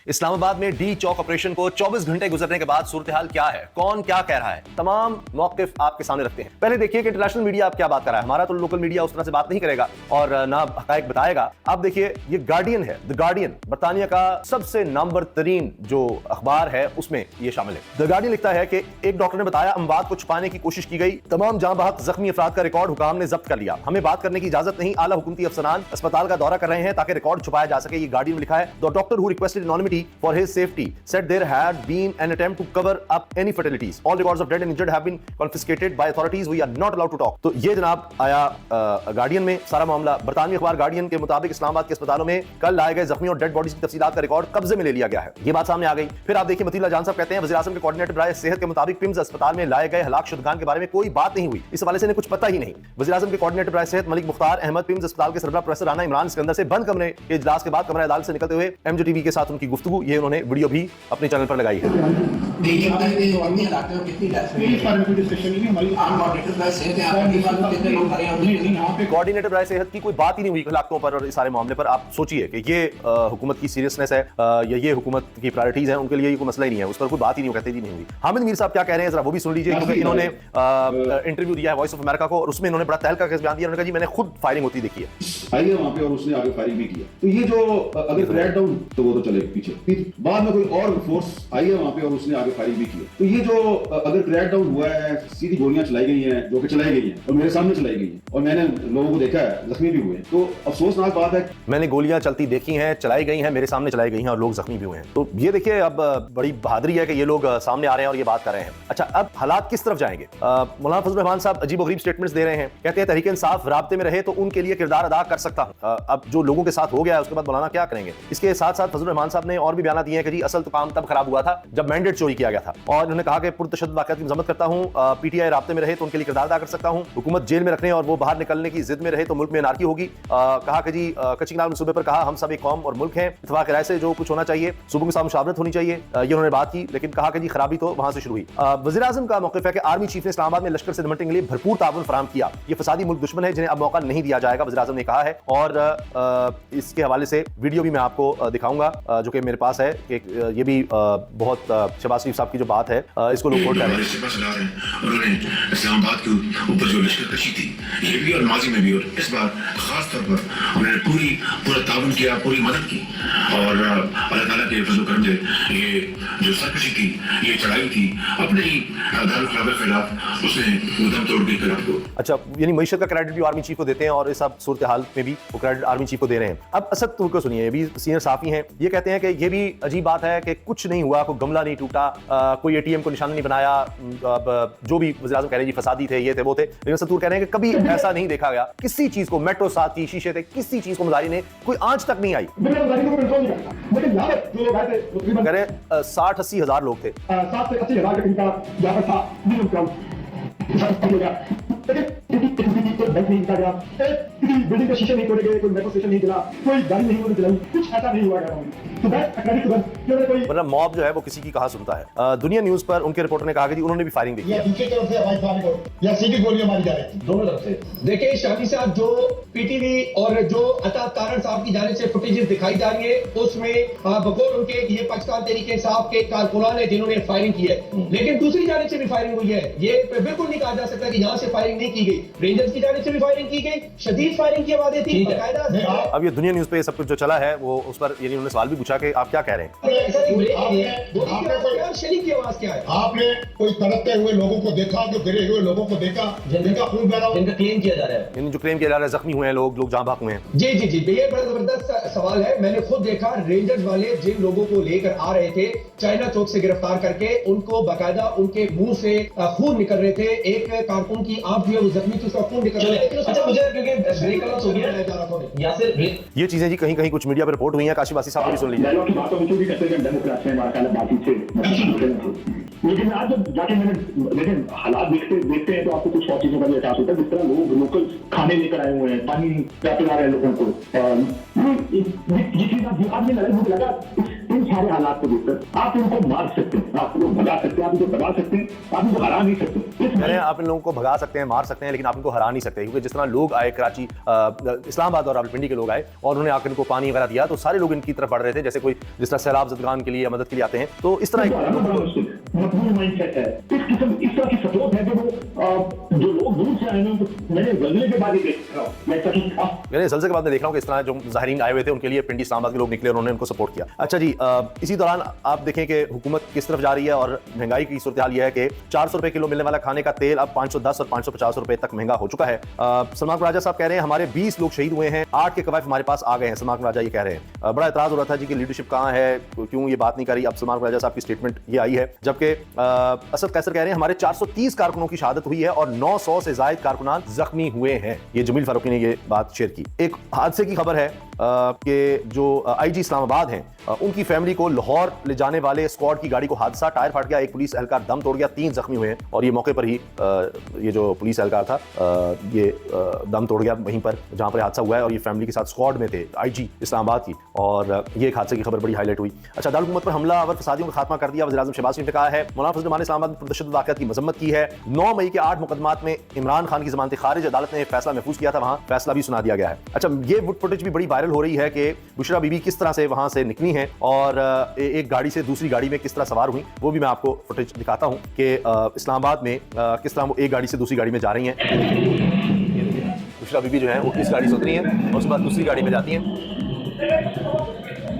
इस्लामाबाद में डी चौक ऑपरेशन को 24 घंटे गुजरने के बाद सूरत हाल क्या है, कौन क्या कह रहा है, तमाम मौकिफ आपके सामने रखते हैं। पहले देखिए कि इंटरनेशनल मीडिया आप क्या बात कर रहा है। हमारा तो लोकल मीडिया उस तरह से बात नहीं करेगा और ना हकायक बताएगा। अब देखिए ये गार्डियन है, द गार्डियन बरतानिया का सबसे नंबर तरीन जो अखबार है उसमें ये शामिल है। द गार्डियन लिखता है कि एक डॉक्टर ने बताया अमवात को छुपाने की कोशिश की गई, तमाम जाँ बहक जख्मी अफराद का रिकॉर्ड हुकाम ने जब्त कर लिया, हमें बात करने की इजाजत नहीं, आला हुकूमती अफसरान अस्पताल का दौरा कर रहे हैं ताकि रिकॉर्ड छुपाया जा सके। ये गार्डियन में लिखा है the doctor who requested anonymity for his safety said there had been an attempt to cover up any fatalities. All records of dead and injured have been confiscated by authorities. We are not allowed to talk. तो ये जनाब आया guardian में सारा मामला। बरतानवी अखबार guardian के मुताबिक इस्लामाबाद के अस्पतालों में कल लाए गए जख्मी और डेड बॉडीज की तफसीलात का रिकॉर्ड कब्जे में ले लिया गया है। ये बात सामने आ गई। फिर आप देखिए मतीउल्लाह जान साहब कहते हैं वज़ीर आज़म के कोऑर्डिनेटर बराए सेहत के मुताबिक पिम्स अस्पताल में लाए गए हलाक शुदगान के बारे में कोई बात नहीं हुई। इस हवाले से कुछ पता ही नहीं। वज़ीर आज़म के कोऑर्डिनेटर बराए सेहत मलिक मुख्तार अहमद पिम्स अस्पताल के सरबराह प्रोफेसर राना इमरान सिकंदर से बंद कमरे के इजलास के बाद कमरा अदालत से निकलते हुए एमजे टीवी के साथ उनकी गुफ्तगू, ये उन्होंने वीडियो भी अपने चैनल पर लगाई है। कोऑर्डिनेटर बराए सेहत की कोई बात ही नहीं हुई हलाकतों पर और इस सारे मामले पर। आप सोचिए कि ये हुकूमत की सीरियसनेस है या ये हुकूमत की प्रायोरिटीज हैं, उनके लिए ये कोई मसला ही नहीं है, उस पर कोई बात ही नहीं, कहते ही नहीं हुई। हामिद मीर साहब क्या कह रहे हैं जरा वो भी सुन लीजिए, क्योंकि इन्होंने इंटरव्यू दिया है वॉइस ऑफ अमेरिका को और उसमें इन्होंने बड़ा तहलका केस बयान दिया। उन्होंने कहा जी मैंने खुद फायरिंग होती देखी है आई है वहां पे और उसने आगे फायरिंग भी किया। तो ये जो अगर क्रैक डाउन तो वो तो चले पीछे, फिर बाद में कोई और फोर्स आई है वहां पे और उसने आगे फायरिंग भी किया। तो ये जो अगर क्रैक डाउन हुआ है, सीधी गोलियां चलाई गई हैं जो कि चलाई गई हैं और मेरे सामने चलाई गई हैं और मैंने लोगों को देखा है जख्मी भी हुए, तो अफसोसनाक बात है। मैंने गोलियां चलती देखी हैं, चलाई गई हैं, मेरे सामने चलाई गई हैं और लोग जख्मी भी हुए हैं। तो ये देखिए अब बड़ी बहादुरी है कि ये लोग सामने आ रहे हैं और ये बात कर रहे हैं। अच्छा अब हालात किस तरफ जाएंगे? मौलाना फजल रहमान साहब अजीबोगरीब स्टेटमेंट्स दे रहे हैं, कहते हैं तहरीक इंसाफ राब्ते में रहे तो उनके लिए किरदार अदा कर सकता हूं। अब जो लोगों के साथ हो गया है उसके बाद मौलाना क्या करेंगे? इसके साथ साथ फजल रहमान साहब ने और भी बयान दिए हैं कि जी असल तो काम तब खराब हुआ था जब मैंडेट चोरी किया गया था और उन्होंने कहा कि पुरतशद्दुद वाक़यात की मज़म्मत करता हूं, पीटीआई राब्ते में रहे तो उनके लिए किरदार अदा कर सकता हूं, हुकूमत जेल में रखने और वो बाहर निकलने की जिद में रहे तो मुल्क में अनार्की होगी। कहा कि जी कच्ची कनाल मनसूबे पर कहा हम सब एक कौम और मुल्क हैं, इत्तफाक राय से जो कुछ होना चाहिए सूबों के साथ मुशावरत होनी चाहिए, ये उन्होंने बात की, लेकिन कहा कि जी खराबी तो वहां से शुरू हुई। वज़ीर आज़म का मौक़िफ़ है कि आर्मी चीफ ने इस्लामाबाद में लश्कर से निपटने के लिए भरपूर ताउन फराहम किया, ये फसादी मुल्क दुश्मन है जिन्हें अब मौका नहीं दिया जाएगा, वज़ीर आज़म ने कहा है। और इसके हवाले से वीडियो भी मैं आपको दिखाऊंगा जो कि मेरे पास है कि ये भी बहुत शहबाज शरीफ साहब की जो बात है इसको लोग कोट कर रहे हैं। उन्होंने इस्लामाबाद के ऊपर जो लश्कर कशी थी ये भी और माजी में भी और इस बार खास तौर पर उन्होंने पूरा ताउन किया, पूरी मदद की और अल्लाह ताला के फजल करम से ये जो सरकशी थी, ये चढ़ाई थी अपने ही दारुल ख़िलाफ़त के खिलाफ, उसने उदम तोड़ दी खिलाफ को। अच्छा यानी मईशत का क्रेडिट भी आर्मी चीफ को देते हैं और इस सब सूरत हाल में भी वो क्रेडिट आर्मी चीफ को दे रहे हैं। अब असद तुर्क को सुनिए, ये भी सीनियर साफी हैं, ये कहते हैं कि ये भी अजीब बात है कि कुछ नहीं हुआ, कोई गमला नहीं टूटा, कोई एटीएम को निशाना नहीं बनाया, जो भी वज़ीर आज़म कह रहे हैं जी फसादी थे, ये थे, वो थे, लेकिन असद तुर्क कह रहे हैं कि कभी ऐसा नहीं देखा गया, किसी चीज को मेट्रो साथ की शीशे थे, किसी चीज को मुजाहिर ने कोई आंच तक नहीं आई। कह रहे 60-80 हजार लोग थे। 60 से 80 हजार इनका यहाँ पर था बिल्डिंग के शीशे नहीं तोड़े गए, कोई मेट्रो स्टेशन नहीं गिरा, कोई गाड़ी नहीं उन्होंने जलाई, कुछ ऐसा नहीं हुआ वरना मॉब जो है वो किसी की कहा सुनता है। दुनिया न्यूज पर उनके रिपोर्टर ने कहा कि उन्होंने भी फायरिंग देखी है। दूसरी तरफ से हवाई फायरिंग को या सीधी गोलियां मारी जा रही थी दोनों तरफ से। देखिए शादी साहब जो पीटीवी और जो अता तारण साहब की जानिब से फुटेजेस दिखाई जा रही है उसमें बकौल उनके ये पाकिस्तान तहरीक इंसाफ के कारकुनान है जिन्होंने फायरिंग की है, लेकिन दूसरी जानिब से भी फायरिंग हुई है। ये बिल्कुल नहीं कहा जा सकता कि यहाँ से फायरिंग नहीं की गई, रेंजर्स की जानिब से भी फायरिंग की गई, शदीद फायरिंग की आवाजें थी। अब ये दुनिया न्यूज पे सब कुछ जो चला है वो उस पर यानी उन्होंने सवाल भी पूछा कि आप क्या कह रहे हैं? आपने कोई तड़पते हुए लोगों को देखा, जो गिरे हुए लोगों को देखा जिनका खून बह रहा हो, जिनका क्लेम किया जा रहा है, यानी जो क्लेम किया जा रहा है जख्मी हुए हैं लोग जहां भाग हुए हैं। जी जी जी ये बड़ा जबरदस्त सवाल है। मैंने खुद देखा रेंजर्स वाले जिन लोगों को लेकर आ रहे थे चाइना चौक से गिरफ्तार करके उनको बाकायदा उनके मुंह से खून निकल रहे थे, एक कारकुन की आंख जो है वो जख्मी थी उसका खून निकल रहा है। अच्छा मुझे ये चीजें जी कहीं कहीं कुछ मीडिया पर रिपोर्ट हुई हैं, काशिफ वासी साहब भी सुन लीजिए। लेकिन आज जब जाके मैंने हालात देखते हैं तो आपको कुछ और चीजों का भी एहसास होता है, जिस तरह लोग लोकल खाने लेकर आए हुए हैं, पानी पिला रहे हैं लोगों को। ये चीज आज में लगा मुझे लगा इन सारे हालात को देखकर आप इनको मार सकते हैं, आप इनको भगा सकते हैं, आप इनको दबा सकते हैं, आप इनको हरा नहीं सकते। कह रहे हैं आप इन लोगों को भगा सकते हैं, मार सकते हैं, लेकिन आप इनको हरा नहीं सकते, क्योंकि जिस तरह लोग आए कराची, इस्लामाबाद और रावलपिंडी के लोग आए और उन्होंने आकर इनको पानी वगैरह दिया, तो सारे लोग इनकी तरफ बढ़ रहे थे, जैसे कोई जिस तरह सैलाब ज़दगान के लिए मदद के लिए आते हैं, तो इस तरह मजबूत माइंडसेट है, इस तरह की सपोर्ट है कि वो जो लोग दूर से आए हैं, तो मैंने ज़लज़ले के बाद ही देख रहा हूँ, मैं सच मैंने ज़लज़ले के बाद में देख रहा हूँ कि इस तरह जो ज़ाहिरीन आए हुए थे उनके लिए पिंडी इस्लामाबाद के लोग निकले और उन्होंने उनको सपोर्ट किया। अच्छा जी, इसी दौरान आप देखें कि हुकूमत किस तरफ जा रही है और महंगाई की सूरत हाल यह है कि 400 रुपए किलो मिलने वाला खाने का तेल अब 510 और 550 रुपए तक महंगा हो चुका है। सलमान राजा साहब कह रहे हैं हमारे 20 लोग शहीद हुए हैं, 8 के कवायद हमारे पास आ गए हैं। सलमान राजा ये कह रहे हैं, बड़ा एतराज हो रहा था जी कि लीडरशिप कहाँ है, क्यों ये बात नहीं करी। अब सलमान राजा साहब की स्टेटमेंट ये आई है, जबकि असद कैसर कह रहे हैं हमारे 430 कारकुनों की शहादत हुई है और 900 से ज्यादा कारकुनान जख्मी हुए हैं। ये जमील फारूकी ने ये बात शेयर की। एक हादसे की खबर है कि जो आईजी इस्लामाबाद हैं उनकी फैमिली को लाहौर ले जाने वाले स्क्वाड की गाड़ी को हादसा, टायर फट गया, एक पुलिस एहलकार दम तोड़ गया, 3 जख्मी हुए हैं और ये मौके पर ही ये जो पुलिस एहलकार था ये दम तोड़ गया वहीं पर जहां पर हादसा हुआ है और ये फैमिली के साथ स्क्वाड में थे आईजी इस्लामाबाद की, और ये एक हादसे की खबर बड़ी हाईलाइट हुई। अच्छा, दारुल हुकूमत पर हमला और फसादियों का खात्मा कर दिया, वज़ीर आज़म शहबाज शरीफ ने कहा है। मौलाना फजल रहमान ने इस्लामाबाद में पुरतशद्दुद वाक़यात की मजम्मत की है। 9 मई के 8 मुकदमात में इमरान खान की जमानत खारिज, अदालत ने फैसला महफूज किया था, वहां फैसला भी सुना दिया गया है। अच्छा, ये फुटेज भी बड़ी वायरल हो रही है कि बुशरा बीबी किस तरह से वहां से निकली हैं और एक गाड़ी से दूसरी गाड़ी में किस तरह सवार हुई, वो भी मैं आपको फुटेज दिखाता हूं कि इस्लामाबाद में किस तरह वो एक गाड़ी से दूसरी गाड़ी में जा रही हैं। बुशरा बीबी जो है वो इस गाड़ी से उतरी हैं और उसके बाद दूसरी गाड़ी में जाती हैं।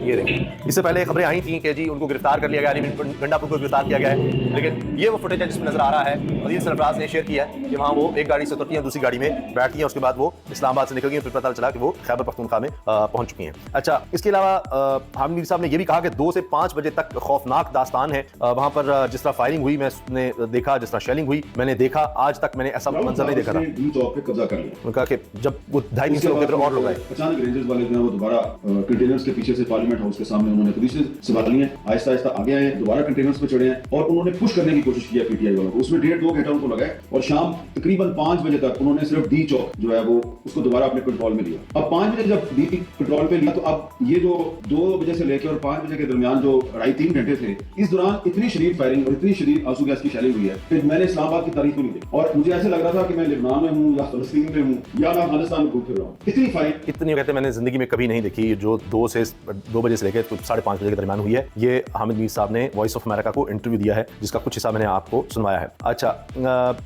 ये देखिए, इससे पहले खबरें आई थी कि जी उनको गिरफ्तार कर लिया गया, यानी गंडापुर को गिरफ्तार किया गया है, लेकिन ये वो फुटेज है जिसमें नजर आ रहा है और ये सरफराज ने शेयर किया है कि वहाँ वो एक गाड़ी से उतरती हैं, दूसरी गाड़ी में बैठती हैं, उसके बाद वो इस्लामाबाद से निकल गई, फिर पता चला कि वो खैबर पख्तूनख्वा में पहुंच चुकी हैं। अच्छा, इसके अलावा हामिद मीर साहब ने यह भी कहा कि 2 से 5 बजे तक खौफनाक दास्तान है वहाँ पर। जिस तरह फायरिंग हुई मैंने देखा, जिस तरह शेलिंग हुई मैंने देखा, आज तक मैंने ऐसा मंजर नहीं देखा था। चौक पे कब्जा कर लिया। उन्होंने कहा कि जब वो 2.5-3 लोग थे और लोग आए, अचानक रेंजर्स वाले जो है वो दोबारा कंटेनर्स के पीछे से पार्लियामेंट हाउस के सामने उन्होंने पुलिस ने संभाली है, आहिस्ता आहिस्ता आगे आए, दोबारा कंटेनर्स पे चढ़े हैं और उन्होंने पुश करने की कोशिश की है पीटीआई वालों को। उसमें 1.5-2 घंटा उनको लगा है और शाम तकरीबन 5 बजे तक उन्होंने सिर्फ डी चौक जो है वो उसको दोबारा अपने कंट्रोल में लिया। अब 5 बजे जब डी कंट्रोल पे लिया तो अब ये जो 2 बजे से लेकर और 5 बजे के दरमियान जो 2.5-3 घंटे थे, इस दौरान इतनी शदीद फायरिंग और इतनी शदीद आंसू गैस की शेलिंग हुई है कि मैंने इस्लामाबाद की तारीफ नहीं देखी और मुझे ऐसे लग रहा था कि मैं लेबनान में हूँ या फलस्तीन में हूँ या मैं अफगानिस्तान में घूम फिर रहा हूँ। इतनी फायरिंग इतनी कहते मैंने जिंदगी में कभी नहीं देखी, जो 2 बजे से लेकर 5:30 बजे के दरमियान हुई है। ये हामिद मीर साहब ने वॉइस ऑफ अमेरिका को इंटरव्यू दिया है, जिसका कुछ हिस्सा मैंने आपको सुनवाया है। अच्छा,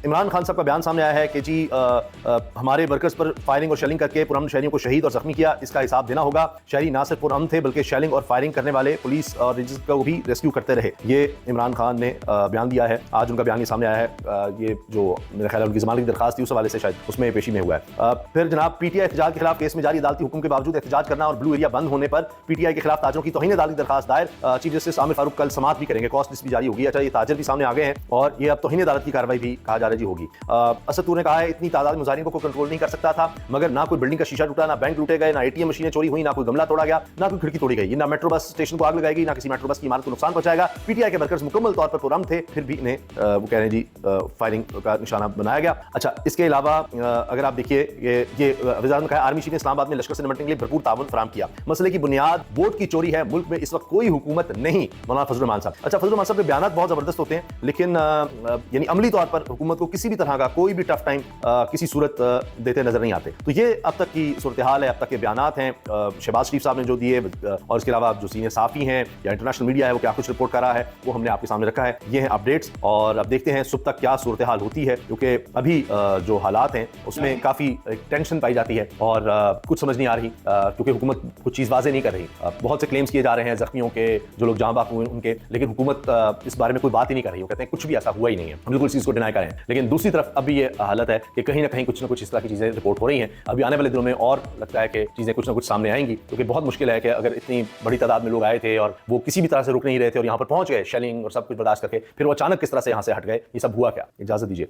इमरान खान साहब का बयान सामने आया है कि जी हमारे वर्कर्स पर फायरिंग और शेलिंग करके पुरअमन शहरियों को शहीद और जख्मी किया, इसका हिसाब देना होगा। शहरी ना सिर्फ पुरअमन थे बल्कि शेलिंग और फायरिंग करने वाले पुलिस और रेंजर्स को भी रेस्क्यू करते रहे। ये इमरान खान ने बयान दिया है, आज उनका बयान सामने आया है। ये जो मेरे ख्याल है उनकी जमानत की दरखास्त थी उस हवाले से शायद उसमें पेशी में हुआ है। फिर जनाब पीटीआई एहतजाज के खिलाफ केस में जारी अदालती हुक्म के बावजूद एहतजाज करना और ब्लू एरिया बंद होने पर पीटीआई के खिलाफ ताजरों की तौहीन अदालती दरखास्त दायर। चीफ जस्टिस आमिर फारूक कल समाअत भी करेंगे, कॉस्ट लिस्ट भी जारी होगी। अच्छा, ये ताजर भी सामने आ गए हैं और ये अब तौहीन अदालत की कार्रवाई भी कहा जा रही होगी। असद तूर ने कहा है इतनी तादाद मुजाहिरीन को कंट्रोल नहीं कर सकता था, मगर ना कोई बिल्डिंग का शीशा टूटा, ना बैंक लूटे गए, ना एटीएम मशीनें चोरी हुई, ना कोई गमला तोड़ा गया, ना कोई खिड़की तोड़ी गई, ना मेट्रो बस स्टेशन को आग लगाएगी, ना किसी मेट्रो बस की इमारत को नुकसान पहुंचाएगा। पीटीआई के वर्कर्स मुकम्मल तौर पर पुरअमन थे, फिर भी इन्हें वो कह रहे हैं जी फायरिंग का निशाना बनाया गया। अच्छा, इसके अलावा अगर आप देखिए ये वज़ीर ने कहा आर्मी चीफ ने इस्लामाबाद में लश्कर से निपटने के लिए भरपूर ताउन फराहम किया। मसले की बुनियाद वोट की चोरी है, मुल्क में इस वक्त कोई हुकूमत नहीं। मौलाना फजल रहमान साहब, अच्छा फजल रहमान साहब के बयान बहुत जबरदस्त होते हैं, लेकिन यानी अमली तौर पर हुकूमत को किसी भी तरह का कोई भी टफ टाइम किसी सूरत देते नजर नहीं आते। तो ये अब तक की सूरत हाल है, अब तक के बयानात हैं शहबाज शरीफ साहब ने जो दिए, और इसके अलावा जो सीनियर साफी हैं या इंटरनेशनल मीडिया है वो क्या कुछ रिपोर्ट कर रहा है वो हमने आपके सामने रखा है। ये हैं अपडेट्स और अब देखते हैं सुबह तक क्या सूरत हाल होती है, क्योंकि अभी जो हालात हैं उसमें काफी टेंशन पाई जाती है और कुछ समझ नहीं आ रही, क्योंकि हुकूमत कुछ चीज वाजे नहीं कर रही। बहुत से क्लेम्स किए जा रहे हैं जख्मियों के, जो लोग जहां बाक हुए उनके, लेकिन हुकूमत इस बारे में कोई बात ही नहीं कर रही। वो कहते हैं कुछ भी ऐसा हुआ ही नहीं है, हम बिल्कुल इस चीज को डिनाई करें। लेकिन दूसरी तरफ अभी ये हालत है कि कहीं ना कहीं कुछ ना कुछ इस तरह की चीजें रिपोर्ट हो रही हैं। अभी आने वाले दिनों में और लगता है कि चीजें कुछ ना कुछ सामने आएंगी, क्योंकि बहुत मुश्किल है कि अगर इतनी बड़ी तादाद में लोग आए थे और वो किसी भी तरह से रुक नहीं रहे थे और यहाँ पर पहुंच गए शेलिंग और सब कुछ बर्दाश्त करके, फिर वो अचानक किस तरह से यहाँ से हट गए, ये सब हुआ क्या? इजाजत दीजिए।